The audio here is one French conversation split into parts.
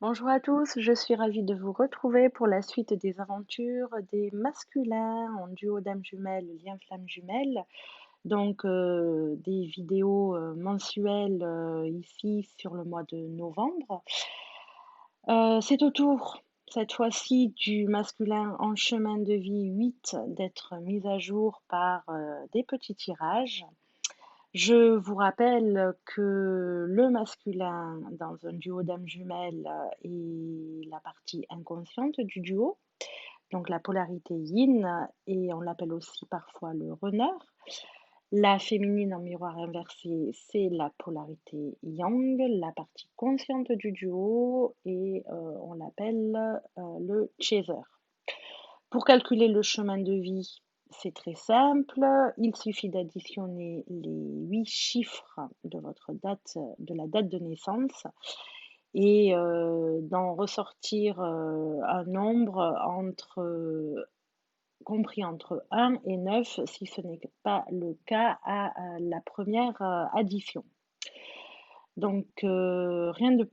Bonjour à tous, je suis ravie de vous retrouver pour la suite des aventures des masculins en duo d'âme jumelle, lien flamme jumelle. Donc des vidéos mensuelles ici sur le mois de novembre. C'est au tour, cette fois-ci, du masculin en chemin de vie 8 d'être mis à jour par des petits tirages. Je vous rappelle que le masculin dans un duo d'âmes jumelles est la partie inconsciente du duo, donc la polarité yin, et on l'appelle aussi parfois le runner. La féminine en miroir inversé, c'est la polarité yang, la partie consciente du duo, et on l'appelle le chaser. Pour calculer le chemin de vie, c'est très simple. Il suffit d'additionner les 8 chiffres de votre date, de la date de naissance, et d'en ressortir un nombre compris entre 1 et 9, si ce n'est pas le cas à la première addition. Donc rien de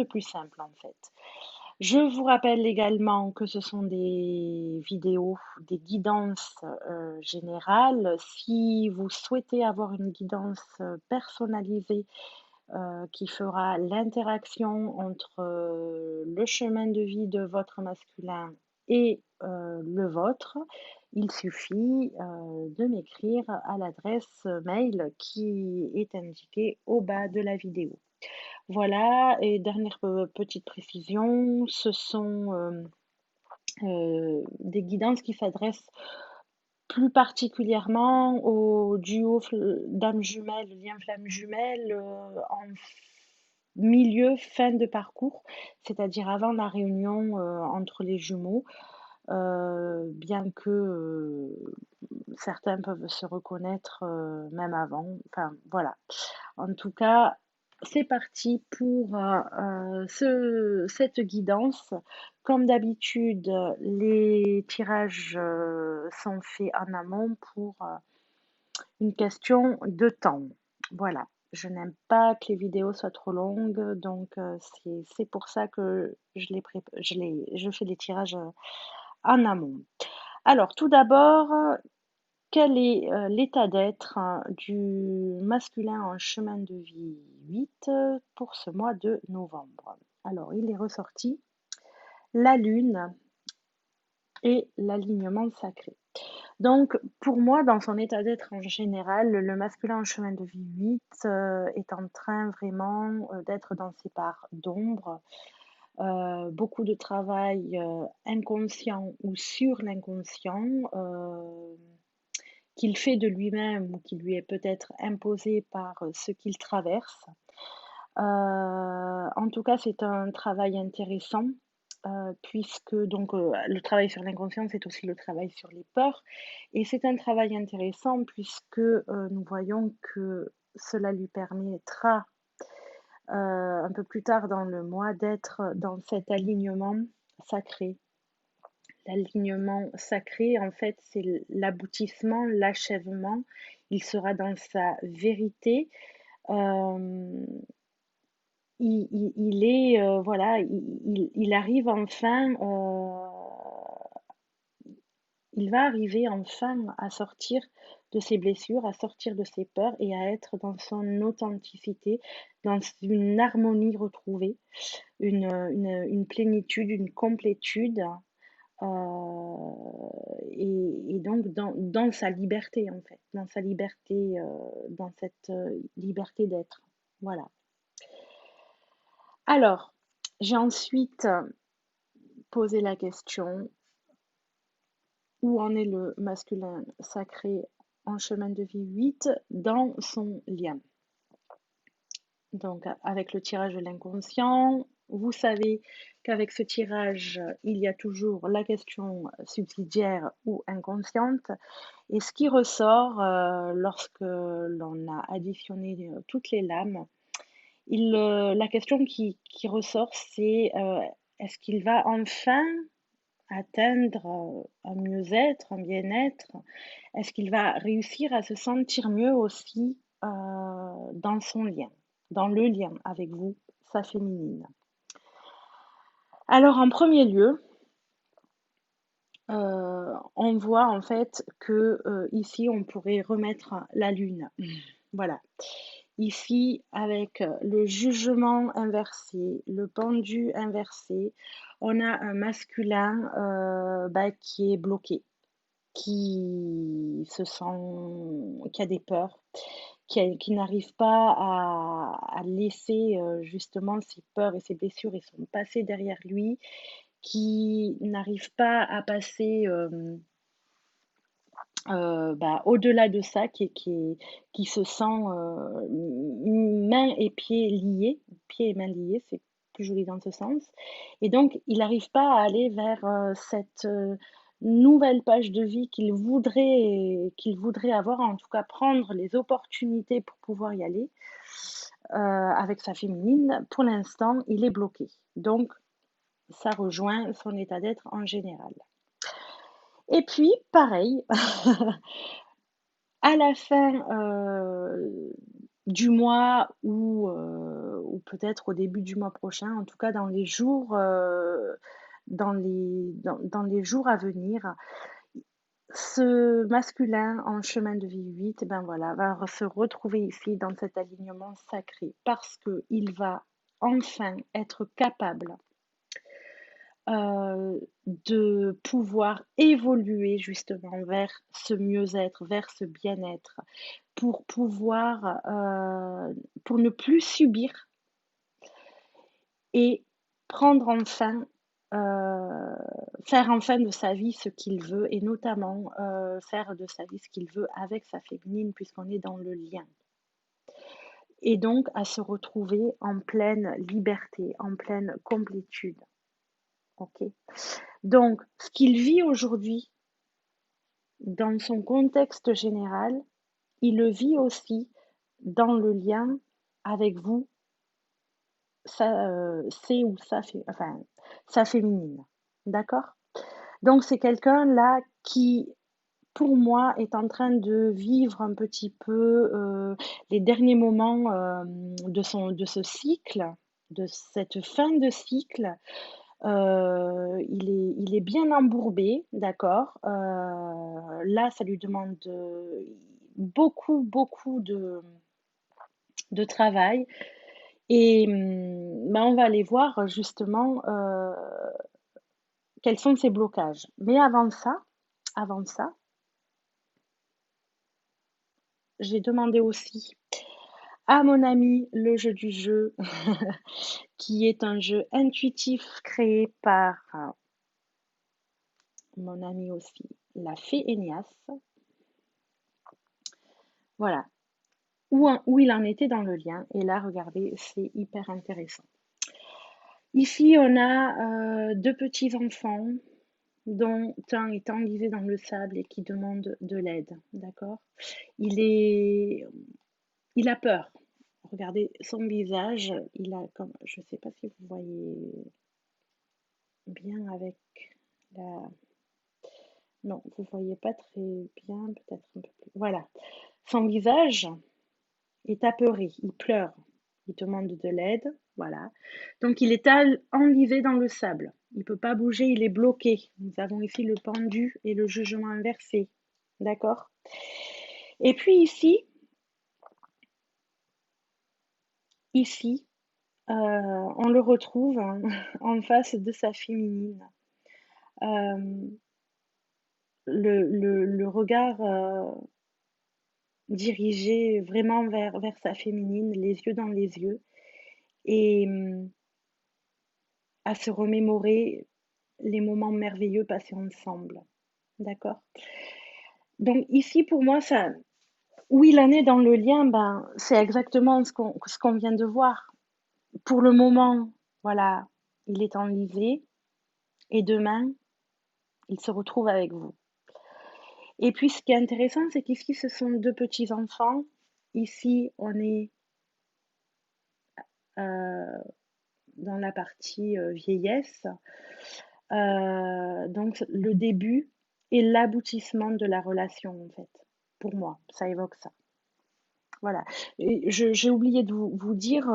plus simple en fait. Je vous rappelle également que ce sont des vidéos, des guidances générales. Si vous souhaitez avoir une guidance personnalisée qui fera l'interaction entre le chemin de vie de votre masculin et le vôtre, il suffit de m'écrire à l'adresse mail qui est indiquée au bas de la vidéo. Voilà, et dernière petite précision, ce sont des guidances qui s'adressent plus particulièrement au duo d'âme jumelle, lien flamme jumelle, en milieu, fin de parcours, c'est-à-dire avant la réunion entre les jumeaux, bien que certains peuvent se reconnaître même avant. Enfin, voilà. En tout cas, c'est parti pour cette guidance. Comme d'habitude, les tirages sont faits en amont pour une question de temps. Voilà. Je n'aime pas que les vidéos soient trop longues, donc c'est pour ça que je fais les tirages en amont. Alors, tout d'abord, quel est l'état d'être du masculin en chemin de vie 8 pour ce mois de novembre? Alors, il est ressorti la lune et l'alignement sacré. Donc, pour moi, dans son état d'être en général, le masculin en chemin de vie 8 est en train vraiment d'être dans ses parts d'ombre. Beaucoup de travail inconscient ou sur l'inconscient qu'il fait de lui-même ou qui lui est peut-être imposé par ce qu'il traverse. En tout cas, c'est un travail intéressant puisque donc le travail sur l'inconscient, c'est aussi le travail sur les peurs. Et c'est un travail intéressant puisque nous voyons que cela lui permettra un peu plus tard dans le mois d'être dans cet alignement sacré. L'alignement sacré, en fait, c'est l'aboutissement, l'achèvement. Il sera dans sa vérité. Euh, il est, voilà, il arrive enfin, il va arriver enfin à sortir de ses blessures, à sortir de ses peurs et à être dans son authenticité, dans une harmonie retrouvée, une plénitude, une complétude. Et donc dans sa liberté en fait, dans sa liberté, dans cette liberté d'être. Voilà. Alors, j'ai ensuite posé la question, où en est le masculin sacré en chemin de vie 8 dans son lien? Donc, avec le tirage de l'inconscient, vous savez qu'avec ce tirage, il y a toujours la question subsidiaire ou inconsciente. Et ce qui ressort lorsque l'on a additionné toutes les lames, la question qui ressort, c'est est-ce qu'il va enfin atteindre un mieux-être, un bien-être? Est-ce qu'il va réussir à se sentir mieux aussi dans son lien? dans le lien avec vous, sa féminine. Alors en premier lieu, on voit en fait que ici on pourrait remettre la lune. Voilà. Ici, avec le jugement inversé, le pendu inversé, on a un masculin qui est bloqué, qui se sent, qui a des peurs, qui n'arrive pas à laisser justement ses peurs et ses blessures et son passé derrière lui, qui n'arrive pas à passer au-delà de ça, qui se sent mains et pieds liés, pieds et mains liés, c'est plus joli dans ce sens. Et donc, il n'arrive pas à aller vers cette nouvelle page de vie qu'il voudrait avoir, en tout cas prendre les opportunités pour pouvoir y aller avec sa féminine. Pour l'instant, il est bloqué. Donc, ça rejoint son état d'être en général. Et puis, pareil, à la fin du mois ou peut-être au début du mois prochain, en tout cas dans les jours, dans les jours à venir, ce masculin en chemin de vie 8, ben voilà, va se retrouver ici dans cet alignement sacré parce qu'il va enfin être capable de pouvoir évoluer justement vers ce mieux-être, vers ce bien-être, pour pouvoir, pour ne plus subir et prendre enfin, faire enfin de sa vie ce qu'il veut et notamment faire de sa vie ce qu'il veut avec sa féminine puisqu'on est dans le lien. Et donc à se retrouver en pleine liberté, en pleine complétude. Ok. Donc, ce qu'il vit aujourd'hui, dans son contexte général, il le vit aussi dans le lien avec vous, c'est ou sa féminine. D'accord? Donc c'est quelqu'un là qui, pour moi, est en train de vivre un petit peu les derniers moments de ce cycle, de cette fin de cycle. Il est bien embourbé, d'accord. Là, ça lui demande beaucoup de travail. Et on va aller voir justement quels sont ses blocages. Mais avant ça, j'ai demandé aussi à mon ami le jeu du jeu, qui est un jeu intuitif créé par mon ami aussi, la fée Enias. Voilà, où il en était dans le lien. Et là, regardez, c'est hyper intéressant. Ici, on a deux petits-enfants dont un est enlisé dans le sable et qui demande de l'aide, d'accord? Il a peur. Regardez son visage, il a comme, je ne sais pas si vous voyez bien avec la... Non, vous ne voyez pas très bien, peut-être un peu plus. Voilà. Son visage est apeuré, il pleure, il demande de l'aide, voilà. Donc il est enlisé dans le sable. Il ne peut pas bouger, il est bloqué. Nous avons ici le pendu et le jugement inversé. D'accord? Et puis ici, on le retrouve en face de sa féminine. Euh, le regard dirigé vraiment vers sa féminine, les yeux dans les yeux, et à se remémorer les moments merveilleux passés ensemble. D'accord? Donc ici, pour moi, ça, où il en est dans le lien, ben, c'est exactement ce qu'on vient de voir. Pour le moment, voilà, il est enlisé et demain, il se retrouve avec vous. Et puis, ce qui est intéressant, c'est qu'ici, ce sont deux petits-enfants. Ici, on est euh, dans la partie vieillesse. Donc, le début et l'aboutissement de la relation, en fait. Pour moi, ça évoque ça. Voilà. Et j'ai oublié de vous dire,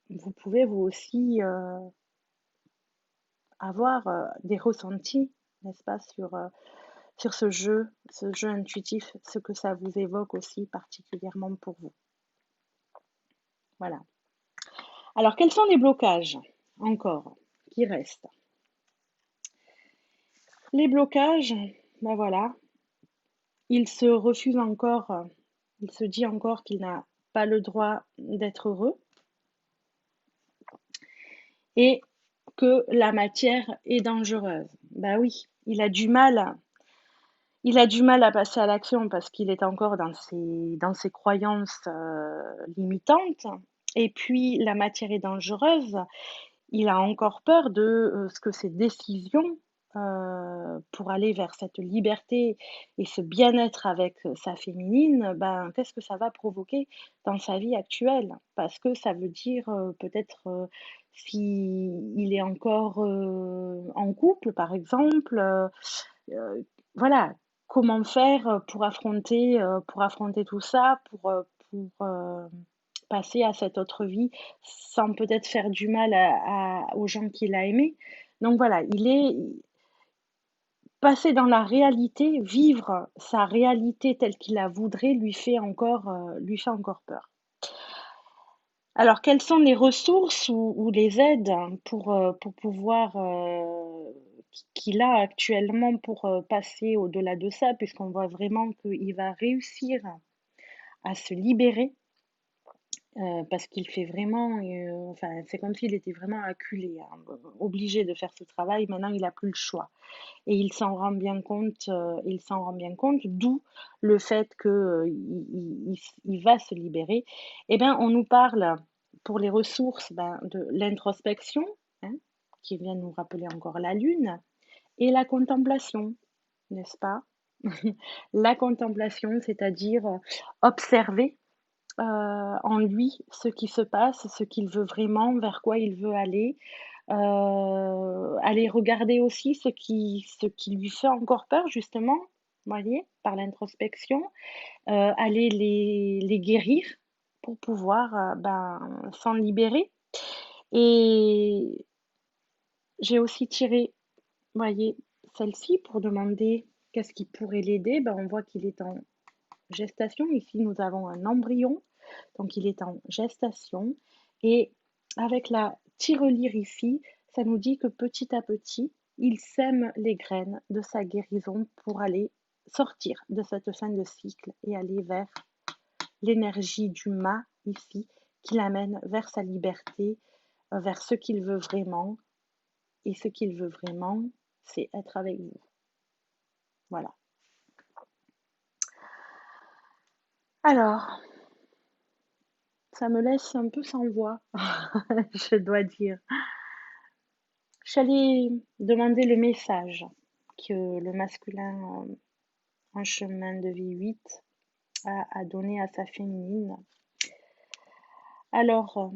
vous pouvez vous aussi avoir des ressentis, n'est-ce pas, sur ce jeu intuitif, ce que ça vous évoque aussi particulièrement pour vous. Voilà. Alors, quels sont les blocages encore qui restent? Les blocages, ben voilà, il se refuse encore, il se dit encore qu'il n'a pas le droit d'être heureux et que la matière est dangereuse. Ben oui, il a du mal à passer à l'action parce qu'il est encore dans ses croyances limitantes. Et puis, la matière est dangereuse. Il a encore peur de ce que ses décisions pour aller vers cette liberté et ce bien-être avec sa féminine, ben, qu'est-ce que ça va provoquer dans sa vie actuelle? Parce que ça veut dire peut-être si il est encore en couple, par exemple, voilà, comment faire pour affronter tout ça, pour passer à cette autre vie sans peut-être faire du mal aux gens qu'il a aimés. Donc voilà, il est passé dans la réalité, vivre sa réalité telle qu'il la voudrait lui fait encore peur. Alors, quelles sont les ressources ou les aides pour pouvoir qu'il a actuellement pour passer au-delà de ça, puisqu'on voit vraiment qu'il va réussir à se libérer parce qu'il fait vraiment, enfin, c'est comme s'il était vraiment acculé, hein, obligé de faire ce travail. Maintenant, il n'a plus le choix. Et il s'en rend bien compte, d'où le fait que il va se libérer. Eh bien, on nous parle pour les ressources ben, de l'introspection, hein, qui vient nous rappeler encore la lune, et la contemplation, n'est-ce pas? La contemplation, c'est-à-dire observer en lui ce qui se passe, ce qu'il veut vraiment, vers quoi il veut aller. Aller regarder aussi ce qui lui fait encore peur, justement, vous voyez, par l'introspection. Aller les guérir pour pouvoir ben, s'en libérer. Et j'ai aussi tiré, vous voyez, celle-ci pour demander qu'est-ce qui pourrait l'aider. Ben, on voit qu'il est en gestation. Ici, nous avons un embryon. Donc, il est en gestation. Et avec la tirelire ici, ça nous dit que petit à petit, il sème les graines de sa guérison pour aller sortir de cette fin de cycle et aller vers l'énergie du mât ici, qui l'amène vers sa liberté, vers ce qu'il veut vraiment. Et ce qu'il veut vraiment, c'est être avec vous. Voilà. Alors, ça me laisse un peu sans voix, je dois dire. J'allais demander le message que le masculin en chemin de vie 8 a donné à sa féminine. Alors,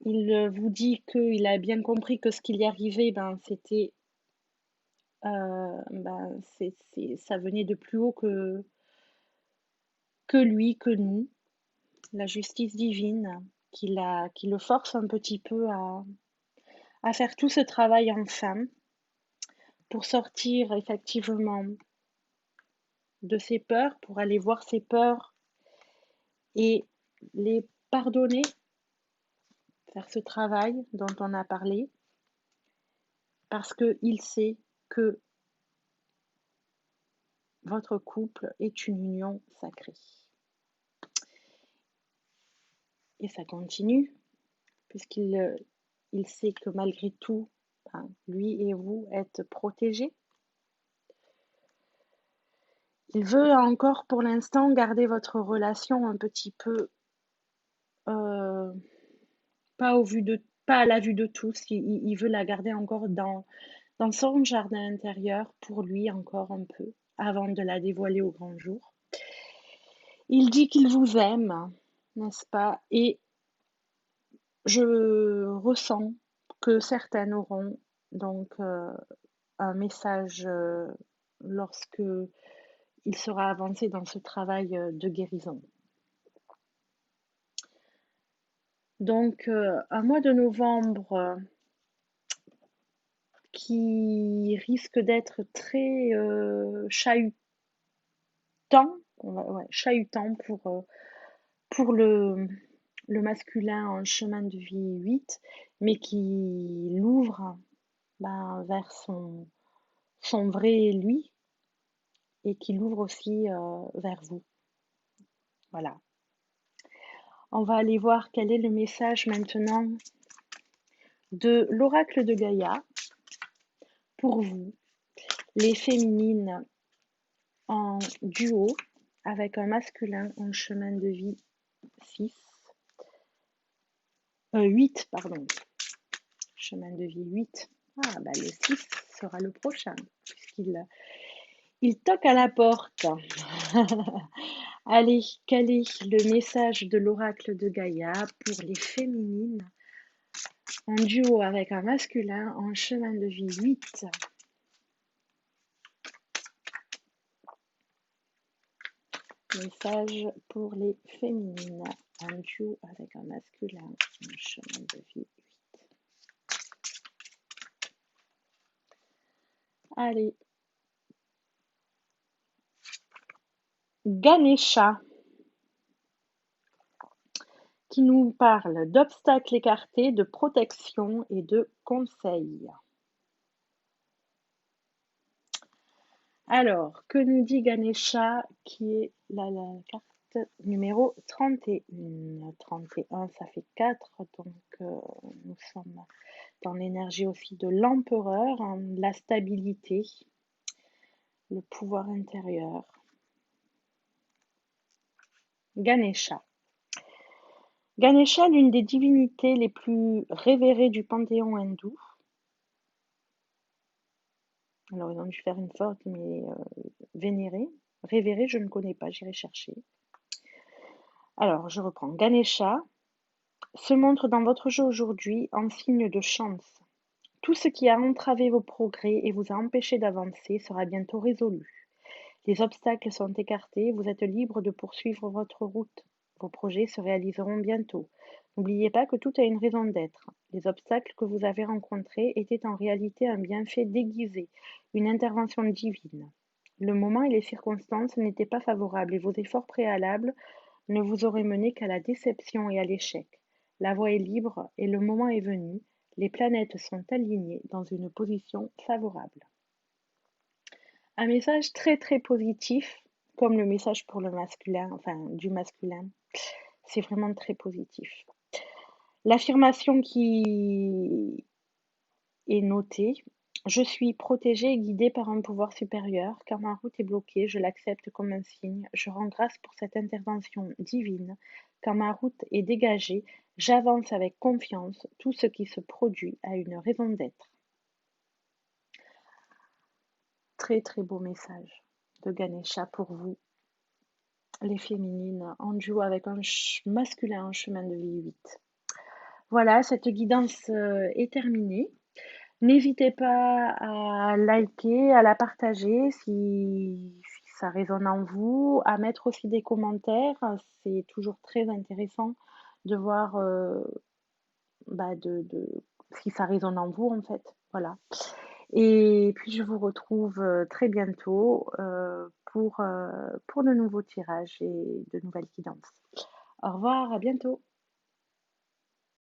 il vous dit qu'il a bien compris que ce qu'il y arrivait, ben, c'était, ben, ça venait de plus haut que lui, que nous, la justice divine, qui le force un petit peu à faire tout ce travail en femme pour sortir effectivement de ses peurs, pour aller voir ses peurs et les pardonner, faire ce travail dont on a parlé, parce qu'il sait que votre couple est une union sacrée. Et ça continue, puisqu'il il sait que malgré tout, ben, lui et vous êtes protégés. Il veut encore pour l'instant garder votre relation un petit peu euh, pas à la vue de tous. Il veut la garder encore dans son jardin intérieur pour lui encore un peu avant de la dévoiler au grand jour. Il dit qu'il vous aime, n'est-ce pas? Et je ressens que certaines auront donc un message lorsque il sera avancé dans ce travail de guérison. Donc, un mois de novembre qui risque d'être très chahutant, ouais, chahutant pour le masculin en chemin de vie 8, mais qui l'ouvre ben, vers son vrai lui et qui l'ouvre aussi vers vous. Voilà. On va aller voir quel est le message maintenant de l'oracle de Gaïa pour vous, les féminines en duo avec un masculin en chemin de vie 6, 8, pardon, chemin de vie 8. Ah, bah le 6 sera le prochain, puisqu'il toque à la porte. Allez, quel est le message de l'oracle de Gaïa pour les féminines en duo avec un masculin en chemin de vie 8? Message pour les féminines en duo avec un masculin en chemin de vie 8. Allez. Ganesha, qui nous parle d'obstacles écartés, de protection et de conseils. Alors, que nous dit Ganesha, qui est la carte numéro 31? 31, ça fait 4, donc nous sommes dans l'énergie aussi de l'empereur, hein, la stabilité, le pouvoir intérieur. Ganesha. Ganesha, l'une des divinités les plus révérées du panthéon hindou. Alors, ils ont dû faire une faute, mais vénérée. Révérée, je ne connais pas, j'irai chercher. Alors, je reprends. Ganesha se montre dans votre jeu aujourd'hui en signe de chance. Tout ce qui a entravé vos progrès et vous a empêché d'avancer sera bientôt résolu. Les obstacles sont écartés, vous êtes libre de poursuivre votre route. Vos projets se réaliseront bientôt. N'oubliez pas que tout a une raison d'être. Les obstacles que vous avez rencontrés étaient en réalité un bienfait déguisé, une intervention divine. Le moment et les circonstances n'étaient pas favorables et vos efforts préalables ne vous auraient mené qu'à la déception et à l'échec. La voie est libre et le moment est venu. Les planètes sont alignées dans une position favorable. Un message très très positif, comme le message pour le masculin, enfin du masculin. C'est vraiment très positif. L'affirmation qui est notée: je suis protégée et guidée par un pouvoir supérieur. Quand ma route est bloquée, je l'accepte comme un signe. Je rends grâce pour cette intervention divine. Quand ma route est dégagée, j'avance avec confiance. Tout ce qui se produit a une raison d'être. Très très beau message de Ganesha pour vous, les féminines, en duo avec un masculin en chemin de vie 8. Voilà, cette guidance est terminée. N'hésitez pas à liker, à la partager si ça résonne en vous, à mettre aussi des commentaires. C'est toujours très intéressant de voir si ça résonne en vous en fait. Voilà. Et puis je vous retrouve très bientôt pour de nouveaux tirages et de nouvelles guidances. Au revoir, à bientôt.